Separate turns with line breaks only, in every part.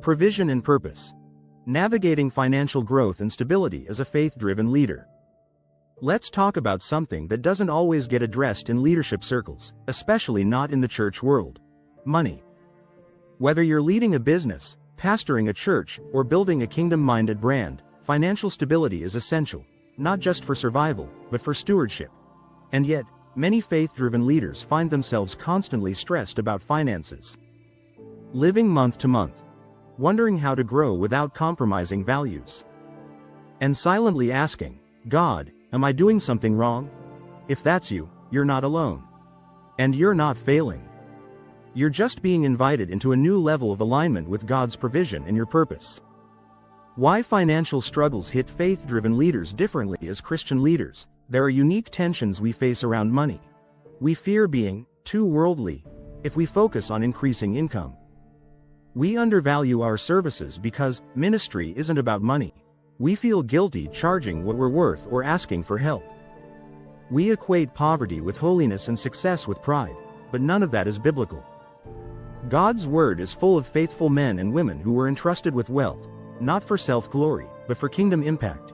Provision and purpose. Navigating financial growth and stability as a faith-driven leader. Let's talk about something that doesn't always get addressed in leadership circles, especially not in the church world. Money. Whether you're leading a business, pastoring a church, or building a kingdom-minded brand, financial stability is essential, not just for survival, but for stewardship. And yet, many faith-driven leaders find themselves constantly stressed about finances. Living month to month, wondering how to grow without compromising values. And silently asking, God, am I doing something wrong? If that's you, you're not alone. And you're not failing. You're just being invited into a new level of alignment with God's provision and your purpose. Why financial struggles hit faith-driven leaders differently as Christian leaders. There are unique tensions we face around money. We fear being too worldly if we focus on increasing income. We undervalue our services because ministry isn't about money. We feel guilty charging what we're worth or asking for help. We equate poverty with holiness and success with pride, but none of that is biblical. God's word is full of faithful men and women who were entrusted with wealth, not for self-glory, but for kingdom impact.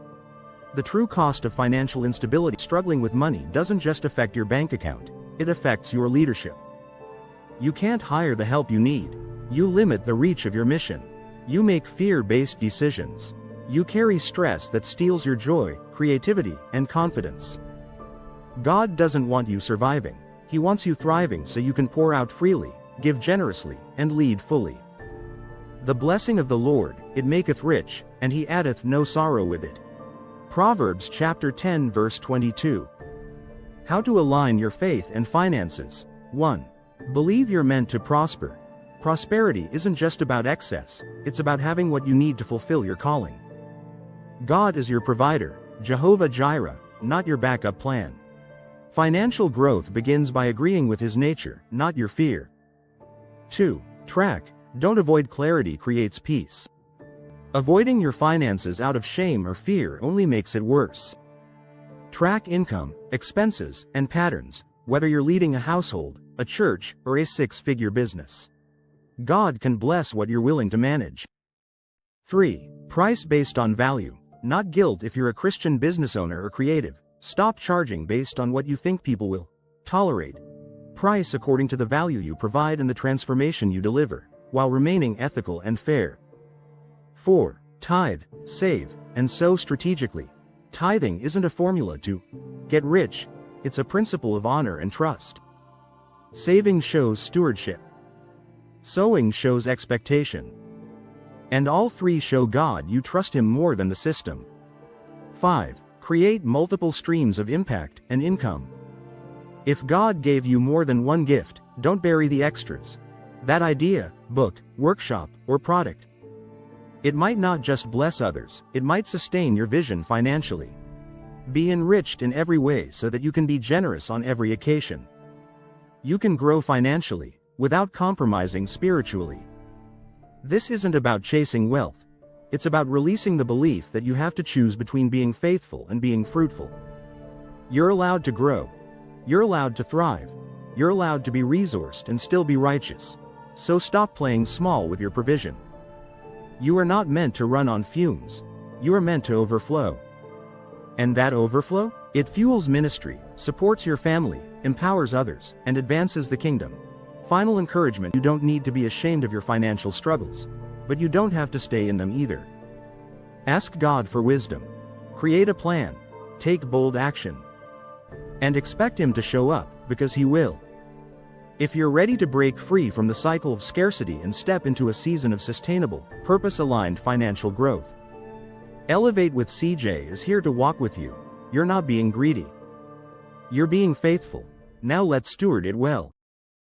The true cost of financial instability. Struggling with money doesn't just affect your bank account, it affects your leadership. You can't hire the help you need. You limit the reach of your mission. You make fear-based decisions. You carry stress that steals your joy, creativity, and confidence. God doesn't want you surviving. He wants you thriving so you can pour out freely, give generously, and lead fully. The blessing of the Lord, it maketh rich, and he addeth no sorrow with it. Proverbs chapter 10 verse 22. How to align your faith and finances. 1. Believe you're meant to prosper. Prosperity isn't just about excess, it's about having what you need to fulfill your calling. God is your provider, Jehovah Jireh, not your backup plan. Financial growth begins by agreeing with his nature, not your fear. 2. Track. Don't avoid. Clarity creates peace. Avoiding your finances out of shame or fear only makes it worse. Track income, expenses, and patterns, whether you're leading a household, a church, or a six-figure business. God can bless what you're willing to manage. 3. Price based on value, not guilt. If you're a Christian business owner or creative, stop charging based on what you think people will tolerate. Price according to the value you provide and the transformation you deliver, while remaining ethical and fair. 4. Tithe, save, and sow strategically. Tithing isn't a formula to get rich, it's a principle of honor and trust. Saving shows stewardship. Sowing shows expectation. And all three show God you trust him more than the system. 5. Create multiple streams of impact and income. If God gave you more than one gift, don't bury the extras. That idea, book, workshop, or product. It might not just bless others, it might sustain your vision financially. Be enriched in every way so that you can be generous on every occasion. You can grow financially, without compromising spiritually. This isn't about chasing wealth. It's about releasing the belief that you have to choose between being faithful and being fruitful. You're allowed to grow. You're allowed to thrive. You're allowed to be resourced and still be righteous. So stop playing small with your provision. You are not meant to run on fumes. You are meant to overflow. And that overflow? It fuels ministry, supports your family, empowers others, and advances the kingdom. Final encouragement: you don't need to be ashamed of your financial struggles, but you don't have to stay in them either. Ask God for wisdom. Create a plan. Take bold action. And expect him to show up, because he will. If you're ready to break free from the cycle of scarcity and step into a season of sustainable, purpose-aligned financial growth, Elevate with CJ is here to walk with you. You're not being greedy. You're being faithful. Now let's steward it well.